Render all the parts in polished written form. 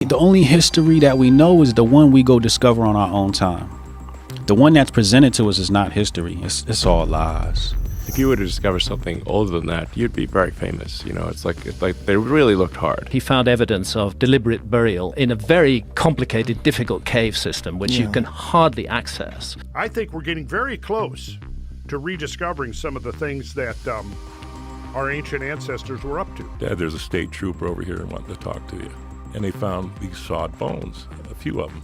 The only history that we know is the one we go discover on our own time. The one that's presented to us is not history. It's all lies. If you were to discover something older than that, you'd be very famous. You know, it's like they really looked hard. He found evidence of deliberate burial in a very complicated, difficult cave system, which you can hardly access. I think we're getting very close to rediscovering some of the things that our ancient ancestors were up to. Dad, there's a state trooper over here wanting to talk to you. And they found these sawed bones, a few of them.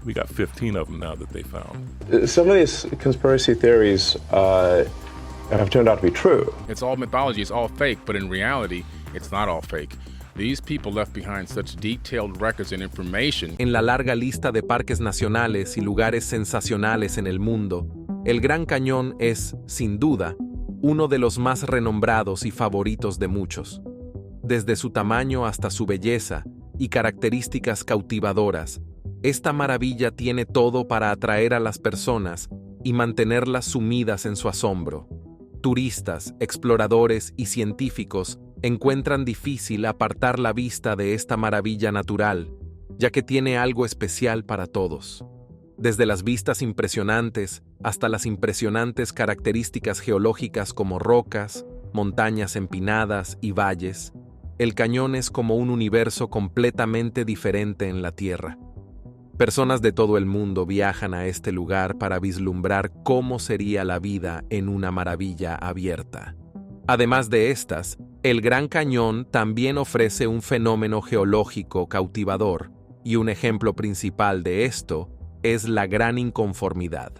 We got 15 of them now that they found. Some of these conspiracy theories have turned out to be true. It's all mythology, it's all fake, but in reality, it's not all fake. These people left behind such detailed records and information. En la larga lista de parques nacionales y lugares sensacionales en el mundo, el Gran Cañón es, sin duda, uno de los más renombrados y favoritos de muchos. Desde su tamaño hasta su belleza y características cautivadoras, esta maravilla tiene todo para atraer a las personas y mantenerlas sumidas en su asombro. Turistas, exploradores y científicos encuentran difícil apartar la vista de esta maravilla natural, ya que tiene algo especial para todos. Desde las vistas impresionantes hasta las impresionantes características geológicas como rocas, montañas empinadas y valles, el cañón es como un universo completamente diferente en la Tierra. Personas de todo el mundo viajan a este lugar para vislumbrar cómo sería la vida en una maravilla abierta. Además de estas, el Gran Cañón también ofrece un fenómeno geológico cautivador, y un ejemplo principal de esto es la Gran Inconformidad.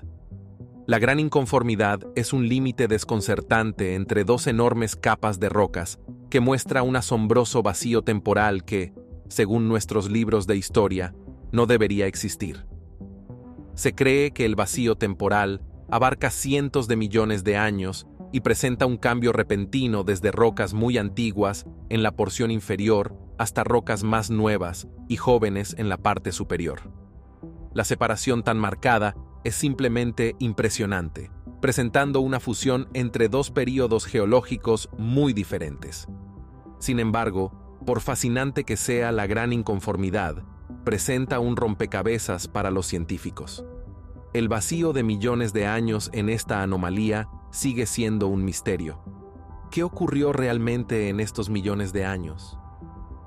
La Gran Inconformidad es un límite desconcertante entre dos enormes capas de rocas que muestra un asombroso vacío temporal que, según nuestros libros de historia, no debería existir. Se cree que el vacío temporal abarca cientos de millones de años y presenta un cambio repentino desde rocas muy antiguas en la porción inferior hasta rocas más nuevas y jóvenes en la parte superior. La separación tan marcada es simplemente impresionante, presentando una fusión entre dos períodos geológicos muy diferentes. Sin embargo, por fascinante que sea la Gran Inconformidad, presenta un rompecabezas para los científicos. El vacío de millones de años en esta anomalía sigue siendo un misterio. ¿Qué ocurrió realmente en estos millones de años?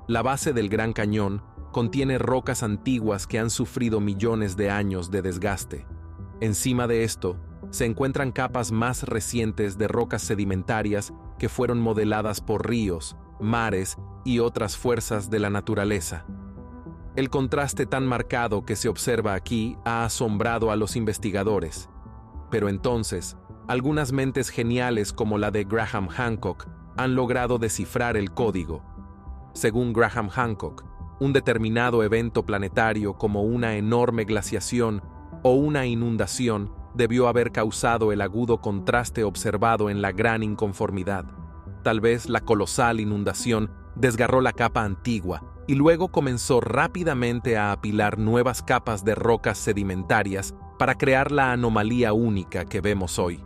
La base del Gran Cañón contiene rocas antiguas que han sufrido millones de años de desgaste. Encima de esto, se encuentran capas más recientes de rocas sedimentarias que fueron modeladas por ríos, mares y otras fuerzas de la naturaleza. El contraste tan marcado que se observa aquí ha asombrado a los investigadores. Pero entonces, algunas mentes geniales como la de Graham Hancock han logrado descifrar el código. Según Graham Hancock, un determinado evento planetario como una enorme glaciación o una inundación debió haber causado el agudo contraste observado en la Gran Inconformidad. Tal vez la colosal inundación desgarró la capa antigua y luego comenzó rápidamente a apilar nuevas capas de rocas sedimentarias para crear la anomalía única que vemos hoy.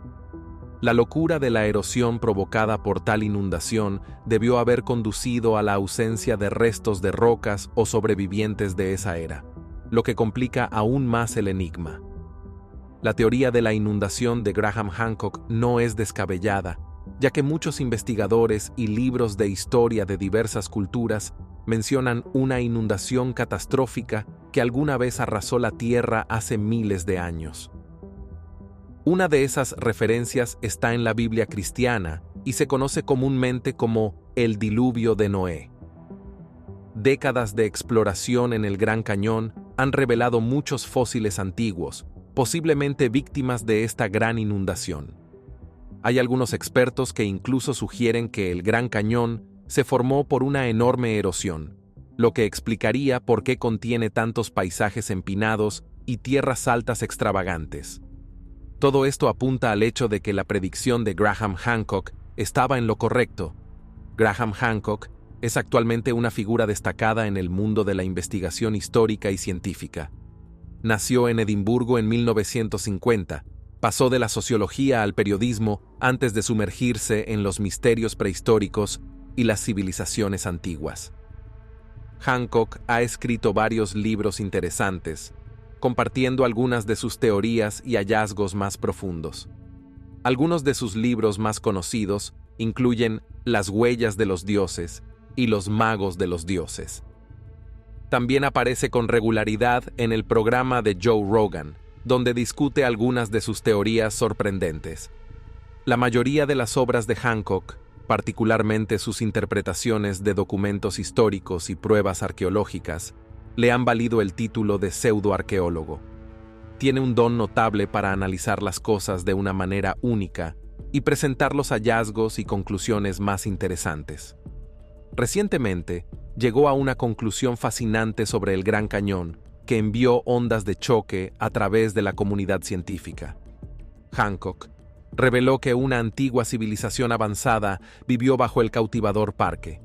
La locura de la erosión provocada por tal inundación debió haber conducido a la ausencia de restos de rocas o sobrevivientes de esa era, lo que complica aún más el enigma. La teoría de la inundación de Graham Hancock no es descabellada, ya que muchos investigadores y libros de historia de diversas culturas mencionan una inundación catastrófica que alguna vez arrasó la Tierra hace miles de años. Una de esas referencias está en la Biblia cristiana y se conoce comúnmente como el diluvio de Noé. Décadas de exploración en el Gran Cañón han revelado muchos fósiles antiguos, posiblemente víctimas de esta gran inundación. Hay algunos expertos que incluso sugieren que el Gran Cañón se formó por una enorme erosión, lo que explicaría por qué contiene tantos paisajes empinados y tierras altas extravagantes. Todo esto apunta al hecho de que la predicción de Graham Hancock estaba en lo correcto. Graham Hancock es actualmente una figura destacada en el mundo de la investigación histórica y científica. Nació en Edimburgo en 1950, pasó de la sociología al periodismo antes de sumergirse en los misterios prehistóricos y las civilizaciones antiguas. Hancock ha escrito varios libros interesantes, compartiendo algunas de sus teorías y hallazgos más profundos. Algunos de sus libros más conocidos incluyen Las huellas de los dioses y Los magos de los dioses. También aparece con regularidad en el programa de Joe Rogan, donde discute algunas de sus teorías sorprendentes. La mayoría de las obras de Hancock, particularmente sus interpretaciones de documentos históricos y pruebas arqueológicas, le han valido el título de pseudoarqueólogo. Tiene un don notable para analizar las cosas de una manera única y presentar los hallazgos y conclusiones más interesantes. Recientemente, llegó a una conclusión fascinante sobre el Gran Cañón que envió ondas de choque a través de la comunidad científica. Hancock reveló que una antigua civilización avanzada vivió bajo el cautivador parque.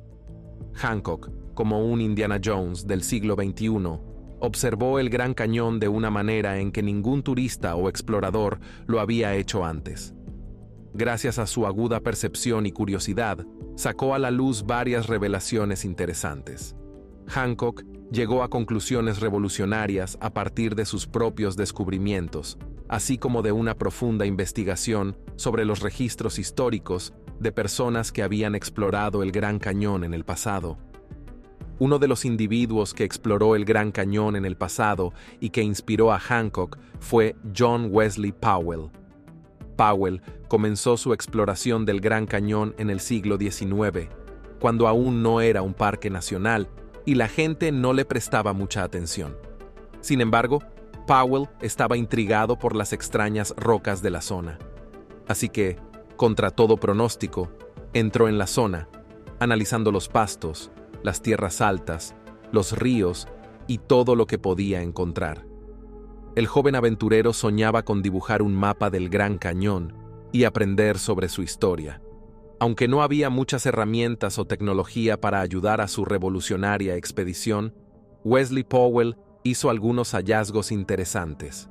Hancock, como un Indiana Jones del siglo XXI, observó el Gran Cañón de una manera en que ningún turista o explorador lo había hecho antes. Gracias a su aguda percepción y curiosidad, sacó a la luz varias revelaciones interesantes. Hancock llegó a conclusiones revolucionarias a partir de sus propios descubrimientos, así como de una profunda investigación sobre los registros históricos de personas que habían explorado el Gran Cañón en el pasado. Uno de los individuos que exploró el Gran Cañón en el pasado y que inspiró a Hancock fue John Wesley Powell. Powell comenzó su exploración del Gran Cañón en el siglo XIX, cuando aún no era un parque nacional y la gente no le prestaba mucha atención. Sin embargo, Powell estaba intrigado por las extrañas rocas de la zona. Así que, contra todo pronóstico, entró en la zona, analizando los pastos, las tierras altas, los ríos y todo lo que podía encontrar. El joven aventurero soñaba con dibujar un mapa del Gran Cañón y aprender sobre su historia. Aunque no había muchas herramientas o tecnología para ayudar a su revolucionaria expedición, Wesley Powell hizo algunos hallazgos interesantes.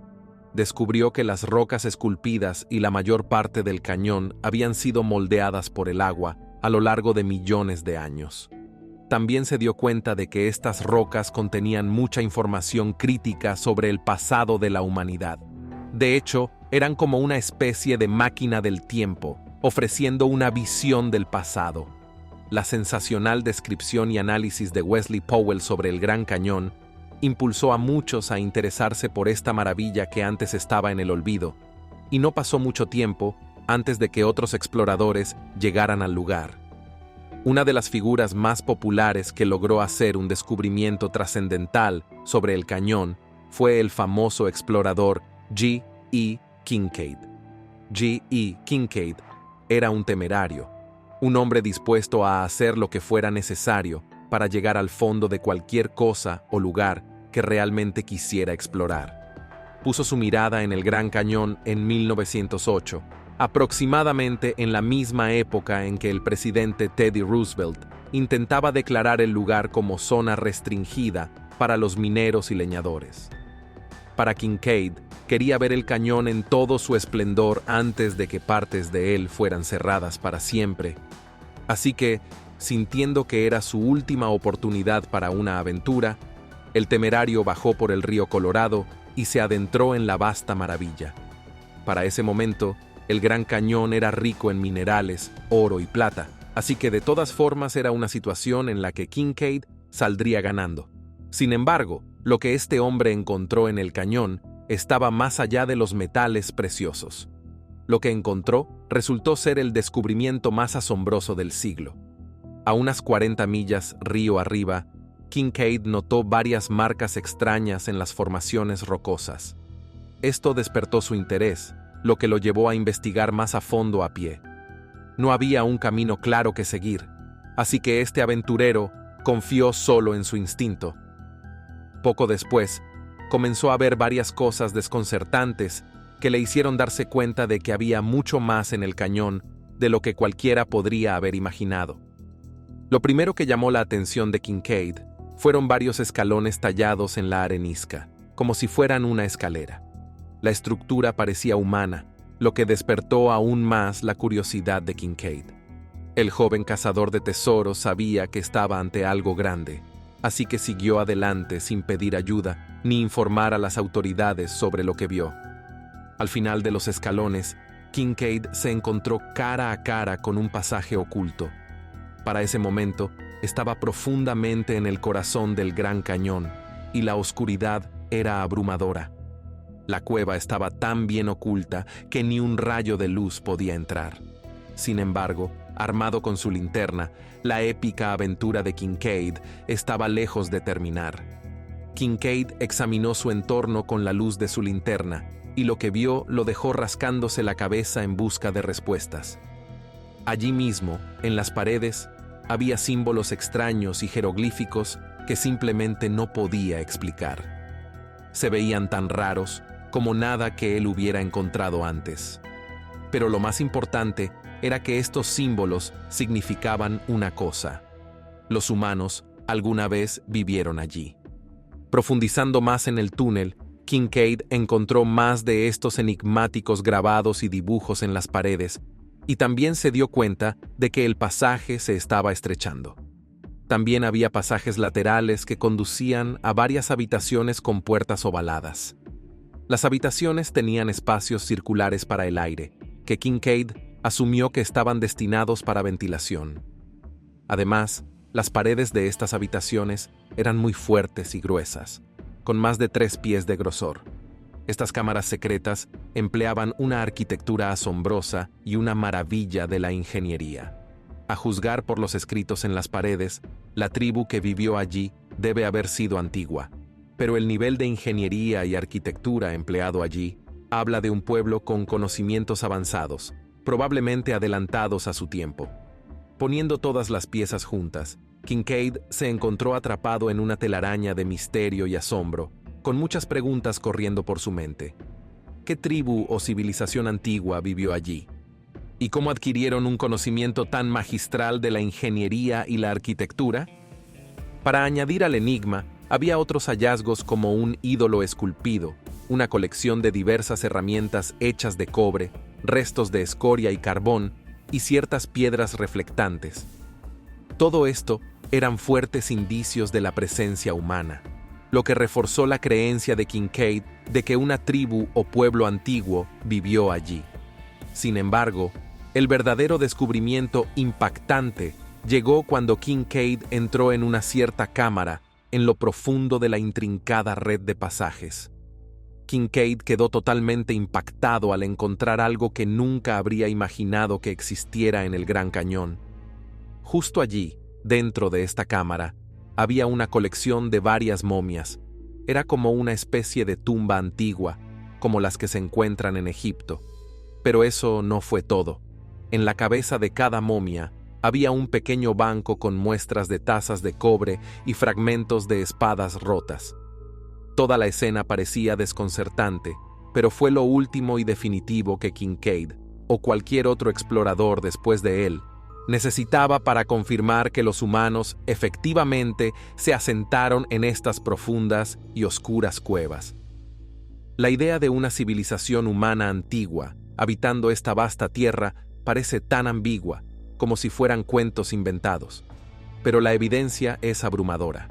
Descubrió que las rocas esculpidas y la mayor parte del cañón habían sido moldeadas por el agua a lo largo de millones de años. También se dio cuenta de que estas rocas contenían mucha información crítica sobre el pasado de la humanidad. De hecho, eran como una especie de máquina del tiempo, ofreciendo una visión del pasado. La sensacional descripción y análisis de Wesley Powell sobre el Gran Cañón impulsó a muchos a interesarse por esta maravilla que antes estaba en el olvido, y no pasó mucho tiempo antes de que otros exploradores llegaran al lugar. Una de las figuras más populares que logró hacer un descubrimiento trascendental sobre el cañón fue el famoso explorador G. E. Kincaid. G. E. Kincaid era un temerario, un hombre dispuesto a hacer lo que fuera necesario para llegar al fondo de cualquier cosa o lugar que realmente quisiera explorar. Puso su mirada en el Gran Cañón en 1908, aproximadamente en la misma época en que el presidente Teddy Roosevelt intentaba declarar el lugar como zona restringida para los mineros y leñadores. Para Kincaid, quería ver el cañón en todo su esplendor antes de que partes de él fueran cerradas para siempre. Así que, sintiendo que era su última oportunidad para una aventura, el temerario bajó por el río Colorado y se adentró en la vasta maravilla. Para ese momento, el Gran Cañón era rico en minerales, oro y plata, así que de todas formas era una situación en la que Kincaid saldría ganando. Sin embargo, lo que este hombre encontró en el cañón estaba más allá de los metales preciosos. Lo que encontró resultó ser el descubrimiento más asombroso del siglo. A unas 40 millas río arriba, Kincaid notó varias marcas extrañas en las formaciones rocosas. Esto despertó su interés, lo que lo llevó a investigar más a fondo a pie. No había un camino claro que seguir, así que este aventurero confió solo en su instinto. Poco después, comenzó a ver varias cosas desconcertantes que le hicieron darse cuenta de que había mucho más en el cañón de lo que cualquiera podría haber imaginado. Lo primero que llamó la atención de Kincaid fueron varios escalones tallados en la arenisca, como si fueran una escalera. La estructura parecía humana, lo que despertó aún más la curiosidad de Kincaid. El joven cazador de tesoros sabía que estaba ante algo grande. así que siguió adelante sin pedir ayuda ni informar a las autoridades sobre lo que vio. Al final de los escalones, Kincaid se encontró cara a cara con un pasaje oculto. Para ese momento, estaba profundamente en el corazón del Gran Cañón, y la oscuridad era abrumadora. La cueva estaba tan bien oculta que ni un rayo de luz podía entrar. Sin embargo, armado con su linterna, la épica aventura de Kincaid estaba lejos de terminar. Kincaid examinó su entorno con la luz de su linterna, y lo que vio lo dejó rascándose la cabeza en busca de respuestas. Allí mismo, en las paredes, había símbolos extraños y jeroglíficos que simplemente no podía explicar. Se veían tan raros como nada que él hubiera encontrado antes. Pero lo más importante era que estos símbolos significaban una cosa: los humanos alguna vez vivieron allí. Profundizando más en el túnel, Kincaid encontró más de estos enigmáticos grabados y dibujos en las paredes, y también se dio cuenta de que el pasaje se estaba estrechando. También había pasajes laterales que conducían a varias habitaciones con puertas ovaladas. Las habitaciones tenían espacios circulares para el aire, que Kincaid asumió que estaban destinados para ventilación. Además, las paredes de estas habitaciones eran muy fuertes y gruesas, con más de 3 pies de grosor. Estas cámaras secretas empleaban una arquitectura asombrosa y una maravilla de la ingeniería. A juzgar por los escritos en las paredes, la tribu que vivió allí debe haber sido antigua, pero el nivel de ingeniería y arquitectura empleado allí habla de un pueblo con conocimientos avanzados, probablemente adelantados a su tiempo. Poniendo todas las piezas juntas, Kincaid se encontró atrapado en una telaraña de misterio y asombro, con muchas preguntas corriendo por su mente. ¿Qué tribu o civilización antigua vivió allí? ¿Y cómo adquirieron un conocimiento tan magistral de la ingeniería y la arquitectura? Para añadir al enigma, había otros hallazgos como un ídolo esculpido, una colección de diversas herramientas hechas de cobre, restos de escoria y carbón, y ciertas piedras reflectantes. Todo esto eran fuertes indicios de la presencia humana, lo que reforzó la creencia de Kincaid de que una tribu o pueblo antiguo vivió allí. Sin embargo, el verdadero descubrimiento impactante llegó cuando Kincaid entró en una cierta cámara en lo profundo de la intrincada red de pasajes. Kincaid quedó totalmente impactado al encontrar algo que nunca habría imaginado que existiera en el Gran Cañón. Justo allí, dentro de esta cámara, había una colección de varias momias. Era como una especie de tumba antigua, como las que se encuentran en Egipto. Pero eso no fue todo. En la cabeza de cada momia había un pequeño banco con muestras de tazas de cobre y fragmentos de espadas rotas. Toda la escena parecía desconcertante, pero fue lo último y definitivo que Kincaid, o cualquier otro explorador después de él, necesitaba para confirmar que los humanos efectivamente se asentaron en estas profundas y oscuras cuevas. La idea de una civilización humana antigua, habitando esta vasta tierra, parece tan ambigua, como si fueran cuentos inventados. Pero la evidencia es abrumadora.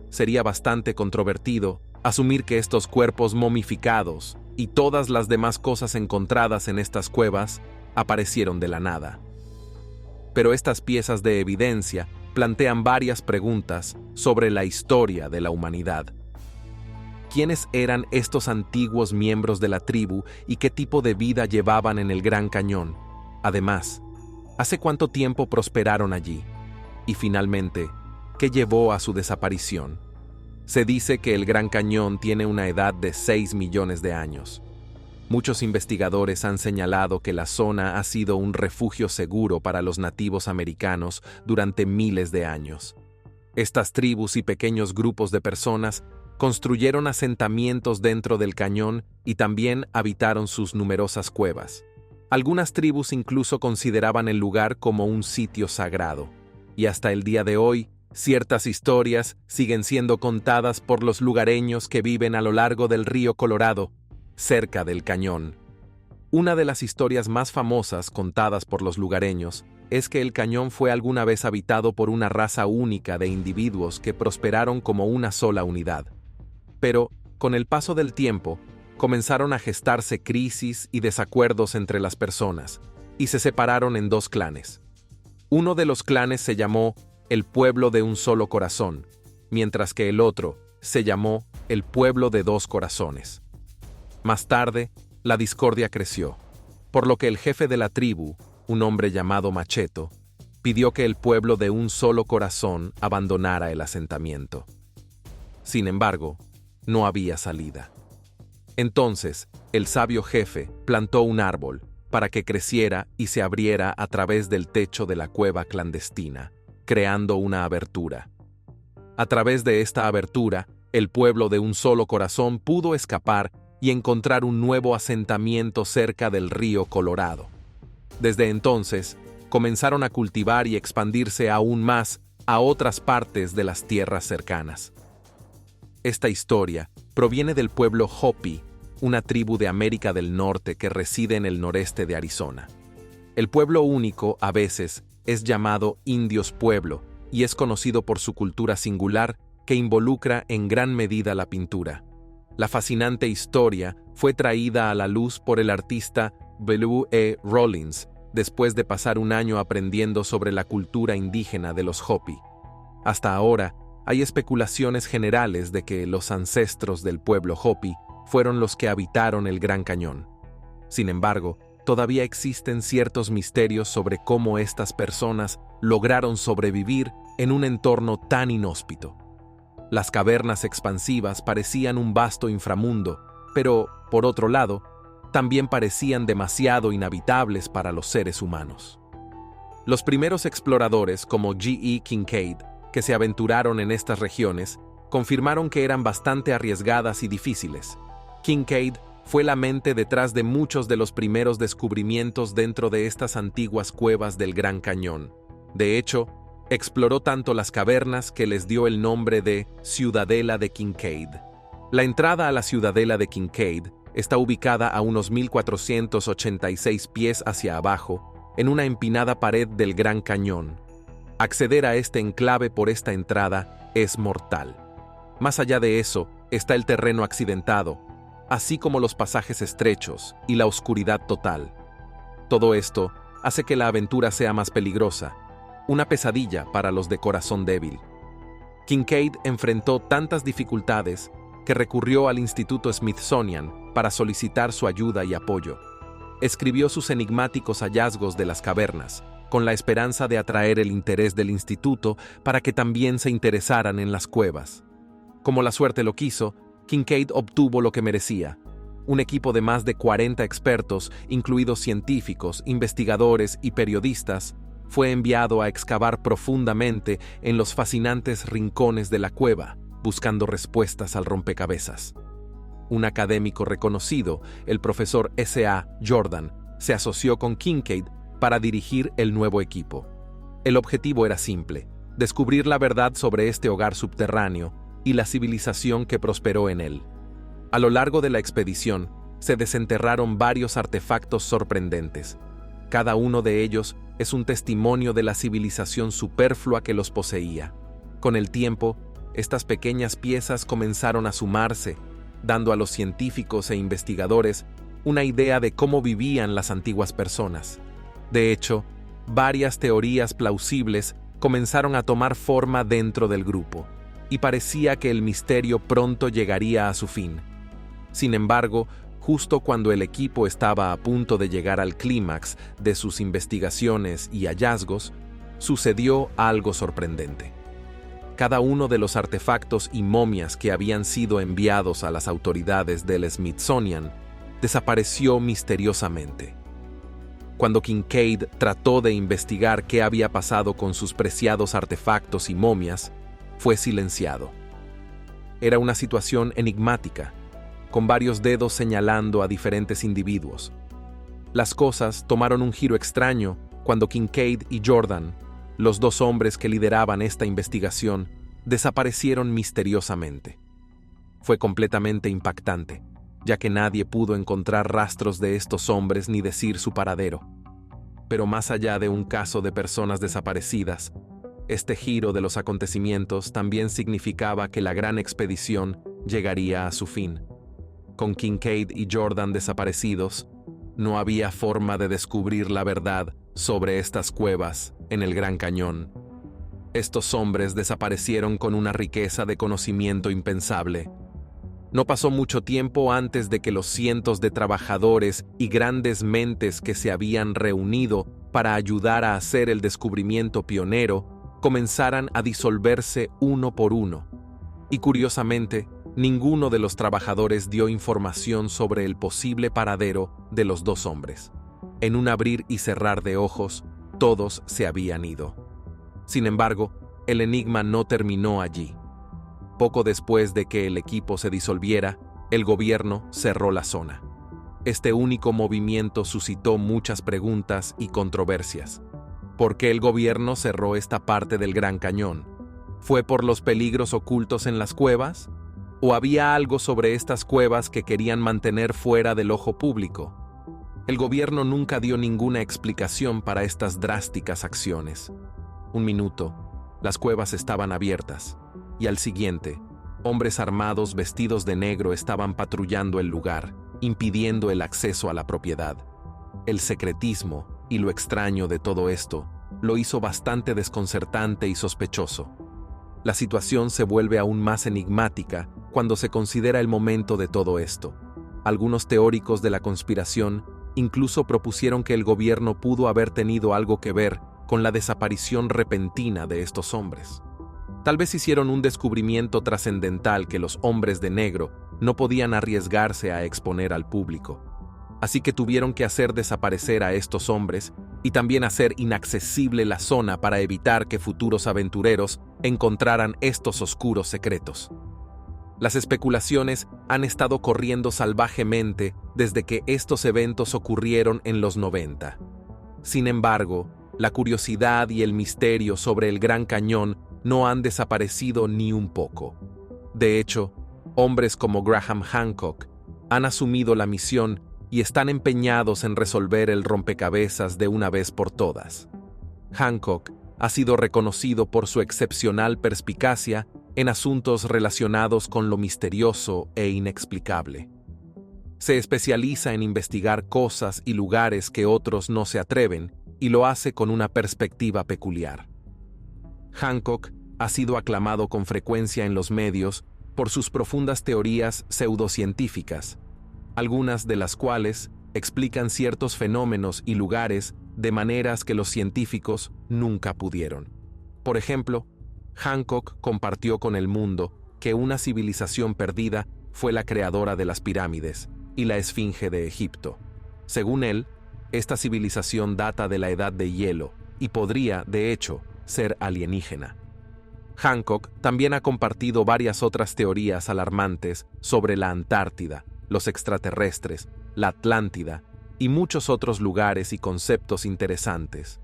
Sería bastante controvertido asumir que estos cuerpos momificados y todas las demás cosas encontradas en estas cuevas aparecieron de la nada. Pero estas piezas de evidencia plantean varias preguntas sobre la historia de la humanidad. ¿Quiénes eran estos antiguos miembros de la tribu y qué tipo de vida llevaban en el Gran Cañón? Además, ¿hace cuánto tiempo prosperaron allí? Y finalmente, ¿qué llevó a su desaparición? Se dice que el Gran Cañón tiene una edad de 6 millones de años. Muchos investigadores han señalado que la zona ha sido un refugio seguro para los nativos americanos durante miles de años. Estas tribus y pequeños grupos de personas construyeron asentamientos dentro del cañón y también habitaron sus numerosas cuevas. Algunas tribus incluso consideraban el lugar como un sitio sagrado, y hasta el día de hoy, ciertas historias siguen siendo contadas por los lugareños que viven a lo largo del río Colorado, cerca del cañón. Una de las historias más famosas contadas por los lugareños es que el cañón fue alguna vez habitado por una raza única de individuos que prosperaron como una sola unidad. Pero, con el paso del tiempo, comenzaron a gestarse crisis y desacuerdos entre las personas, y se separaron en dos clanes. Uno de los clanes se llamó el Pueblo de un Solo Corazón, mientras que el otro se llamó el Pueblo de Dos Corazones. Más tarde, la discordia creció, por lo que el jefe de la tribu, un hombre llamado Macheto, pidió que el pueblo de un solo corazón abandonara el asentamiento. Sin embargo, no había salida. Entonces, el sabio jefe plantó un árbol para que creciera y se abriera a través del techo de la cueva clandestina, creando una abertura. A través de esta abertura, el pueblo de un solo corazón pudo escapar y encontrar un nuevo asentamiento cerca del río Colorado. Desde entonces, comenzaron a cultivar y expandirse aún más a otras partes de las tierras cercanas. Esta historia proviene del pueblo Hopi, una tribu de América del Norte que reside en el noreste de Arizona. El pueblo único, a veces, es llamado Indios Pueblo y es conocido por su cultura singular que involucra en gran medida la pintura. La fascinante historia fue traída a la luz por el artista Belu E. Rollins después de pasar un año aprendiendo sobre la cultura indígena de los Hopi. Hasta ahora, hay especulaciones generales de que los ancestros del pueblo Hopi fueron los que habitaron el Gran Cañón. Sin embargo, todavía existen ciertos misterios sobre cómo estas personas lograron sobrevivir en un entorno tan inhóspito. Las cavernas expansivas parecían un vasto inframundo, pero, por otro lado, también parecían demasiado inhabitables para los seres humanos. Los primeros exploradores, como G.E. Kincaid, que se aventuraron en estas regiones, confirmaron que eran bastante arriesgadas y difíciles. Kincaid fue la mente detrás de muchos de los primeros descubrimientos dentro de estas antiguas cuevas del Gran Cañón. De hecho, exploró tanto las cavernas que les dio el nombre de Ciudadela de Kincaid. La entrada a la Ciudadela de Kincaid está ubicada a unos 1486 pies hacia abajo, en una empinada pared del Gran Cañón. Acceder a este enclave por esta entrada es mortal. Más allá de eso, está el terreno accidentado, así como los pasajes estrechos y la oscuridad total. Todo esto hace que la aventura sea más peligrosa, una pesadilla para los de corazón débil. Kincaid enfrentó tantas dificultades que recurrió al Instituto Smithsonian para solicitar su ayuda y apoyo. Escribió sus enigmáticos hallazgos de las cavernas, con la esperanza de atraer el interés del instituto para que también se interesaran en las cuevas. Como la suerte lo quiso, Kincaid obtuvo lo que merecía: un equipo de más de 40 expertos, incluidos científicos, investigadores y periodistas, fue enviado a excavar profundamente en los fascinantes rincones de la cueva, buscando respuestas al rompecabezas. Un académico reconocido, el profesor S.A. Jordan, se asoció con Kincaid para dirigir el nuevo equipo. El objetivo era simple: descubrir la verdad sobre este hogar subterráneo y la civilización que prosperó en él. A lo largo de la expedición, se desenterraron varios artefactos sorprendentes. Cada uno de ellos es un testimonio de la civilización superflua que los poseía. Con el tiempo, estas pequeñas piezas comenzaron a sumarse, dando a los científicos e investigadores una idea de cómo vivían las antiguas personas. De hecho, varias teorías plausibles comenzaron a tomar forma dentro del grupo, y parecía que el misterio pronto llegaría a su fin. Sin embargo, justo cuando el equipo estaba a punto de llegar al clímax de sus investigaciones y hallazgos, sucedió algo sorprendente. Cada uno de los artefactos y momias que habían sido enviados a las autoridades del Smithsonian desapareció misteriosamente. Cuando Kincaid trató de investigar qué había pasado con sus preciados artefactos y momias, fue silenciado. Era una situación enigmática, con varios dedos señalando a diferentes individuos. Las cosas tomaron un giro extraño cuando Kincaid y Jordan, los dos hombres que lideraban esta investigación, desaparecieron misteriosamente. Fue completamente impactante, ya que nadie pudo encontrar rastros de estos hombres ni decir su paradero. Pero más allá de un caso de personas desaparecidas, este giro de los acontecimientos también significaba que la gran expedición llegaría a su fin. Con Kincaid y Jordan desaparecidos, no había forma de descubrir la verdad sobre estas cuevas en el Gran Cañón. Estos hombres desaparecieron con una riqueza de conocimiento impensable. No pasó mucho tiempo antes de que los cientos de trabajadores y grandes mentes que se habían reunido para ayudar a hacer el descubrimiento pionero comenzaran a disolverse uno por uno. Y curiosamente, ninguno de los trabajadores dio información sobre el posible paradero de los dos hombres. En un abrir y cerrar de ojos, todos se habían ido. Sin embargo, el enigma no terminó allí. Poco después de que el equipo se disolviera, el gobierno cerró la zona. Este único movimiento suscitó muchas preguntas y controversias. ¿Por qué el gobierno cerró esta parte del Gran Cañón? ¿Fue por los peligros ocultos en las cuevas? ¿O había algo sobre estas cuevas que querían mantener fuera del ojo público? El gobierno nunca dio ninguna explicación para estas drásticas acciones. Un minuto, las cuevas estaban abiertas, y al siguiente, hombres armados vestidos de negro estaban patrullando el lugar, impidiendo el acceso a la propiedad. El secretismo y lo extraño de todo esto lo hizo bastante desconcertante y sospechoso. La situación se vuelve aún más enigmática cuando se considera el momento de todo esto. Algunos teóricos de la conspiración incluso propusieron que el gobierno pudo haber tenido algo que ver con la desaparición repentina de estos hombres. Tal vez hicieron un descubrimiento trascendental que los hombres de negro no podían arriesgarse a exponer al público. Así que tuvieron que hacer desaparecer a estos hombres y también hacer inaccesible la zona para evitar que futuros aventureros encontraran estos oscuros secretos. Las especulaciones han estado corriendo salvajemente desde que estos eventos ocurrieron en los 90. Sin embargo, la curiosidad y el misterio sobre el Gran Cañón no han desaparecido ni un poco. De hecho, hombres como Graham Hancock han asumido la misión y están empeñados en resolver el rompecabezas de una vez por todas. Hancock ha sido reconocido por su excepcional perspicacia en asuntos relacionados con lo misterioso e inexplicable. Se especializa en investigar cosas y lugares que otros no se atreven, y lo hace con una perspectiva peculiar. Hancock ha sido aclamado con frecuencia en los medios por sus profundas teorías pseudocientíficas, algunas de las cuales explican ciertos fenómenos y lugares de maneras que los científicos nunca pudieron. Por ejemplo, Hancock compartió con el mundo que una civilización perdida fue la creadora de las pirámides y la Esfinge de Egipto. Según él, esta civilización data de la Edad de Hielo y podría, de hecho, ser alienígena. Hancock también ha compartido varias otras teorías alarmantes sobre la Antártida, los extraterrestres, la Atlántida y muchos otros lugares y conceptos interesantes.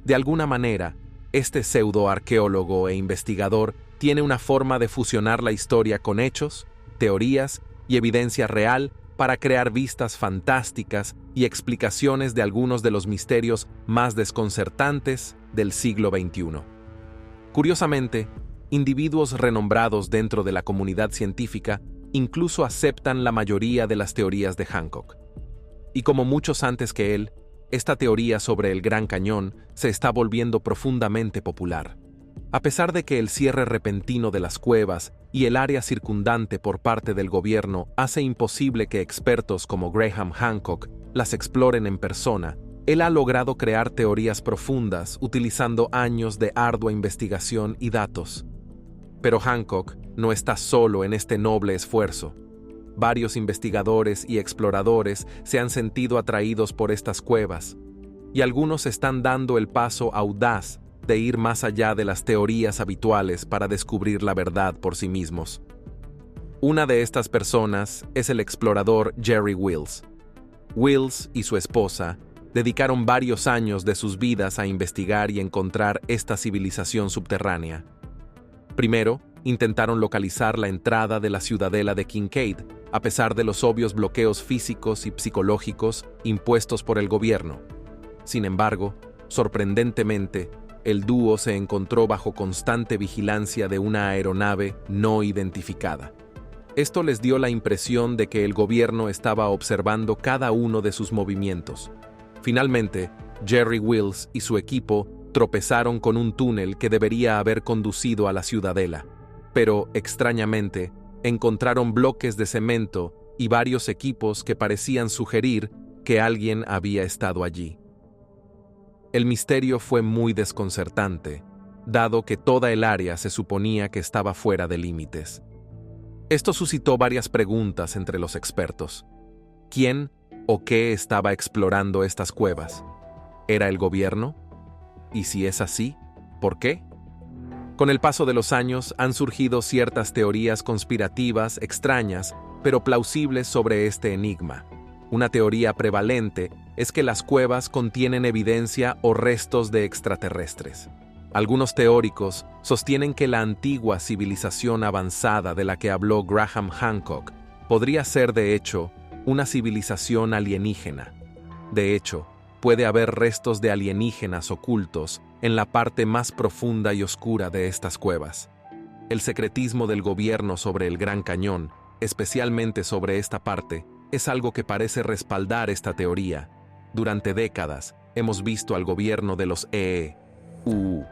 De alguna manera, este pseudoarqueólogo e investigador tiene una forma de fusionar la historia con hechos, teorías y evidencia real para crear vistas fantásticas y explicaciones de algunos de los misterios más desconcertantes del siglo XXI. Curiosamente, individuos renombrados dentro de la comunidad científica incluso aceptan la mayoría de las teorías de Hancock. Y como muchos antes que él, esta teoría sobre el Gran Cañón se está volviendo profundamente popular. A pesar de que el cierre repentino de las cuevas y el área circundante por parte del gobierno hace imposible que expertos como Graham Hancock las exploren en persona, él ha logrado crear teorías profundas utilizando años de ardua investigación y datos. Pero Hancock no está solo en este noble esfuerzo. Varios investigadores y exploradores se han sentido atraídos por estas cuevas, y algunos están dando el paso audaz de ir más allá de las teorías habituales para descubrir la verdad por sí mismos. Una de estas personas es el explorador Jerry Wills. Wills y su esposa dedicaron varios años de sus vidas a investigar y encontrar esta civilización subterránea. Primero, intentaron localizar la entrada de la ciudadela de Kincaid, a pesar de los obvios bloqueos físicos y psicológicos impuestos por el gobierno. Sin embargo, sorprendentemente, el dúo se encontró bajo constante vigilancia de una aeronave no identificada. Esto les dio la impresión de que el gobierno estaba observando cada uno de sus movimientos. Finalmente, Jerry Wills y su equipo tropezaron con un túnel que debería haber conducido a la ciudadela, pero, extrañamente, encontraron bloques de cemento y varios equipos que parecían sugerir que alguien había estado allí. El misterio fue muy desconcertante, dado que toda el área se suponía que estaba fuera de límites. Esto suscitó varias preguntas entre los expertos. ¿Quién o qué estaba explorando estas cuevas? ¿Era el gobierno? Y si es así, ¿por qué? Con el paso de los años han surgido ciertas teorías conspirativas extrañas, pero plausibles sobre este enigma. Una teoría prevalente es que las cuevas contienen evidencia o restos de extraterrestres. Algunos teóricos sostienen que la antigua civilización avanzada de la que habló Graham Hancock podría ser, de hecho, una civilización alienígena. De hecho, puede haber restos de alienígenas ocultos en la parte más profunda y oscura de estas cuevas. El secretismo del gobierno sobre el Gran Cañón, especialmente sobre esta parte, es algo que parece respaldar esta teoría. Durante décadas, hemos visto al gobierno de los EU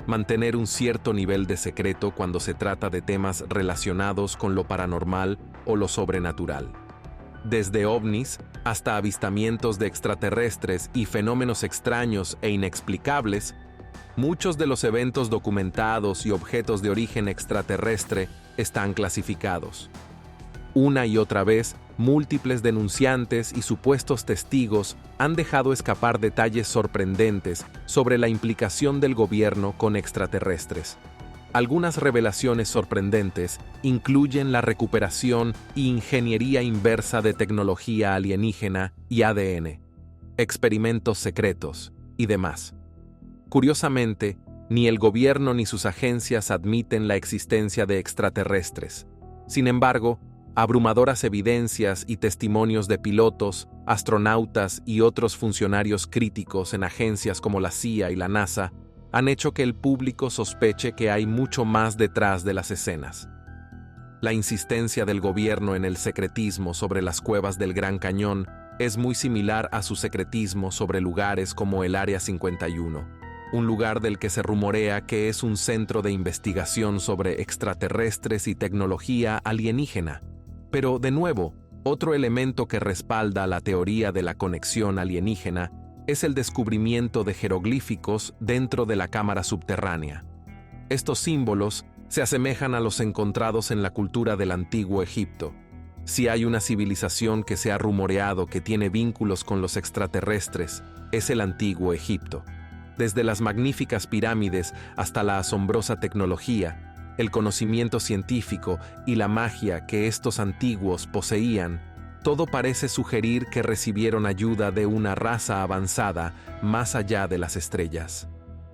mantener un cierto nivel de secreto cuando se trata de temas relacionados con lo paranormal o lo sobrenatural. Desde ovnis hasta avistamientos de extraterrestres y fenómenos extraños e inexplicables, muchos de los eventos documentados y objetos de origen extraterrestre están clasificados. Una y otra vez, múltiples denunciantes y supuestos testigos han dejado escapar detalles sorprendentes sobre la implicación del gobierno con extraterrestres. Algunas revelaciones sorprendentes incluyen la recuperación e ingeniería inversa de tecnología alienígena y ADN, experimentos secretos y demás. Curiosamente, ni el gobierno ni sus agencias admiten la existencia de extraterrestres. Sin embargo, abrumadoras evidencias y testimonios de pilotos, astronautas y otros funcionarios críticos en agencias como la CIA y la NASA han hecho que el público sospeche que hay mucho más detrás de las escenas. La insistencia del gobierno en el secretismo sobre las cuevas del Gran Cañón es muy similar a su secretismo sobre lugares como el Área 51, un lugar del que se rumorea que es un centro de investigación sobre extraterrestres y tecnología alienígena. Pero, de nuevo, otro elemento que respalda la teoría de la conexión alienígena es el descubrimiento de jeroglíficos dentro de la cámara subterránea. Estos símbolos se asemejan a los encontrados en la cultura del antiguo Egipto. Si hay una civilización que se ha rumoreado que tiene vínculos con los extraterrestres, es el antiguo Egipto. Desde las magníficas pirámides hasta la asombrosa tecnología, el conocimiento científico y la magia que estos antiguos poseían, todo parece sugerir que recibieron ayuda de una raza avanzada más allá de las estrellas.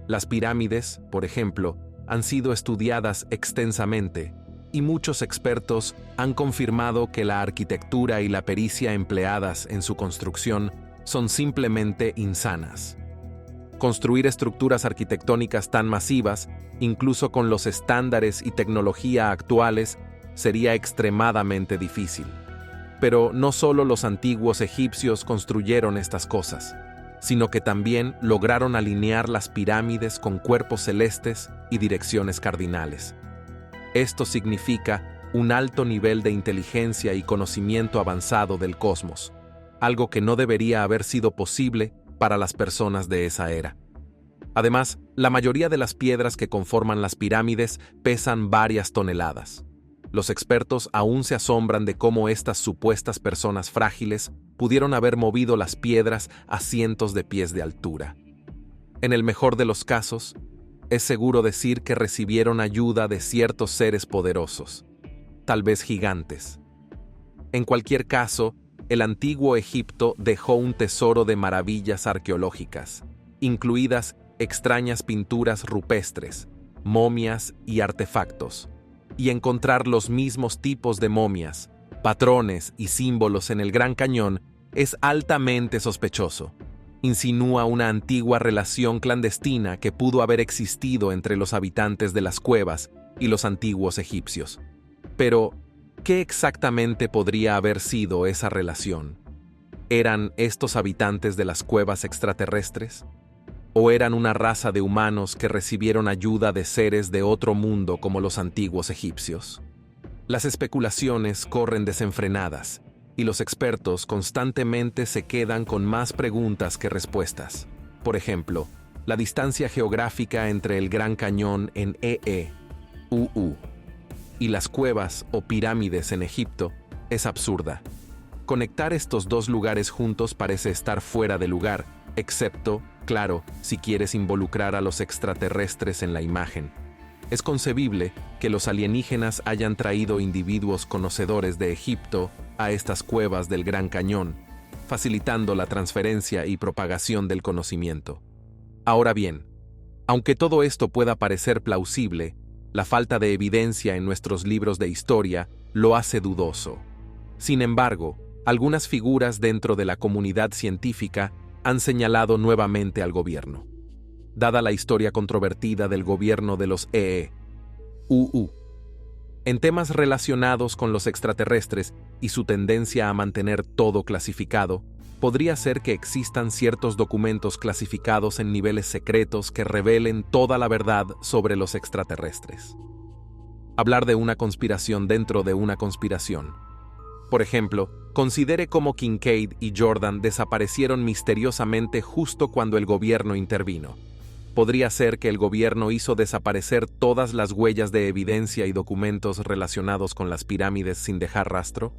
Las pirámides, por ejemplo, han sido estudiadas extensamente, y muchos expertos han confirmado que la arquitectura y la pericia empleadas en su construcción son simplemente insanas. Construir estructuras arquitectónicas tan masivas, incluso con los estándares y tecnología actuales, sería extremadamente difícil. Pero no solo los antiguos egipcios construyeron estas cosas, sino que también lograron alinear las pirámides con cuerpos celestes y direcciones cardinales. Esto significa un alto nivel de inteligencia y conocimiento avanzado del cosmos, algo que no debería haber sido posible para las personas de esa era. Además, la mayoría de las piedras que conforman las pirámides pesan varias toneladas. Los expertos aún se asombran de cómo estas supuestas personas frágiles pudieron haber movido las piedras a cientos de pies de altura. En el mejor de los casos, es seguro decir que recibieron ayuda de ciertos seres poderosos, tal vez gigantes. En cualquier caso, el antiguo Egipto dejó un tesoro de maravillas arqueológicas, incluidas extrañas pinturas rupestres, momias y artefactos. Y encontrar los mismos tipos de momias, patrones y símbolos en el Gran Cañón es altamente sospechoso. Insinúa una antigua relación clandestina que pudo haber existido entre los habitantes de las cuevas y los antiguos egipcios. Pero, ¿qué exactamente podría haber sido esa relación? ¿Eran estos habitantes de las cuevas extraterrestres? ¿O eran una raza de humanos que recibieron ayuda de seres de otro mundo como los antiguos egipcios? Las especulaciones corren desenfrenadas, y los expertos constantemente se quedan con más preguntas que respuestas. Por ejemplo, la distancia geográfica entre el Gran Cañón en UU y las cuevas o pirámides en Egipto es absurda. Conectar estos dos lugares juntos parece estar fuera de lugar, excepto, claro, si quieres involucrar a los extraterrestres en la imagen. Es concebible que los alienígenas hayan traído individuos conocedores de Egipto a estas cuevas del Gran Cañón, facilitando la transferencia y propagación del conocimiento. Ahora bien, aunque todo esto pueda parecer plausible, la falta de evidencia en nuestros libros de historia lo hace dudoso. Sin embargo, algunas figuras dentro de la comunidad científica han señalado nuevamente al gobierno. Dada la historia controvertida del gobierno de los UU, en temas relacionados con los extraterrestres y su tendencia a mantener todo clasificado, podría ser que existan ciertos documentos clasificados en niveles secretos que revelen toda la verdad sobre los extraterrestres. Hablar de una conspiración dentro de una conspiración. Por ejemplo, considere cómo Kincaid y Jordan desaparecieron misteriosamente justo cuando el gobierno intervino. Podría ser que el gobierno hizo desaparecer todas las huellas de evidencia y documentos relacionados con las pirámides sin dejar rastro.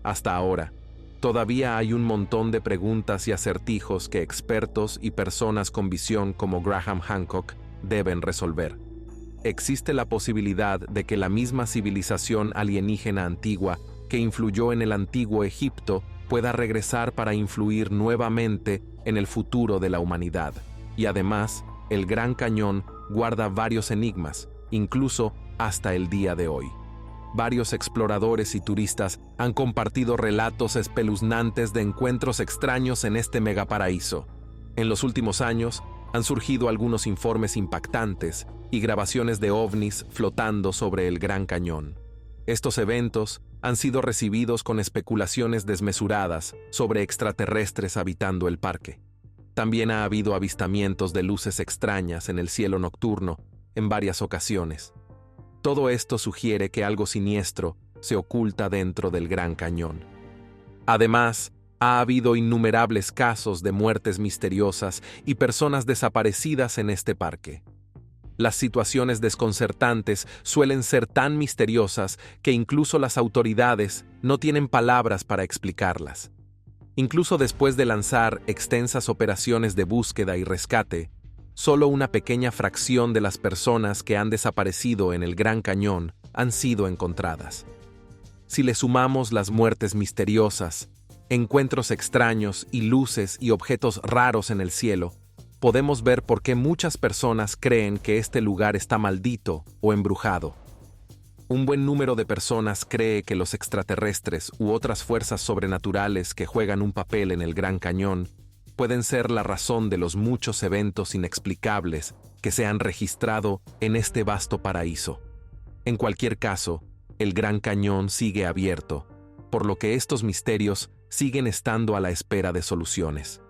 Hasta ahora, todavía hay un montón de preguntas y acertijos que expertos y personas con visión como Graham Hancock deben resolver. Existe la posibilidad de que la misma civilización alienígena antigua que influyó en el antiguo Egipto pueda regresar para influir nuevamente en el futuro de la humanidad. Y además, el Gran Cañón guarda varios enigmas, incluso hasta el día de hoy. Varios exploradores y turistas han compartido relatos espeluznantes de encuentros extraños en este megaparaíso. En los últimos años, han surgido algunos informes impactantes y grabaciones de ovnis flotando sobre el Gran Cañón. Estos eventos han sido recibidos con especulaciones desmesuradas sobre extraterrestres habitando el parque. También ha habido avistamientos de luces extrañas en el cielo nocturno en varias ocasiones. Todo esto sugiere que algo siniestro se oculta dentro del Gran Cañón. Además, ha habido innumerables casos de muertes misteriosas y personas desaparecidas en este parque. Las situaciones desconcertantes suelen ser tan misteriosas que incluso las autoridades no tienen palabras para explicarlas. Incluso después de lanzar extensas operaciones de búsqueda y rescate, solo una pequeña fracción de las personas que han desaparecido en el Gran Cañón han sido encontradas. Si le sumamos las muertes misteriosas, encuentros extraños y luces y objetos raros en el cielo, podemos ver por qué muchas personas creen que este lugar está maldito o embrujado. Un buen número de personas cree que los extraterrestres u otras fuerzas sobrenaturales que juegan un papel en el Gran Cañón pueden ser la razón de los muchos eventos inexplicables que se han registrado en este vasto paraíso. En cualquier caso, el Gran Cañón sigue abierto, por lo que estos misterios siguen estando a la espera de soluciones.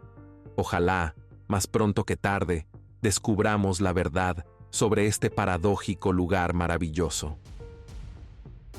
Ojalá, más pronto que tarde, descubramos la verdad sobre este paradójico lugar maravilloso.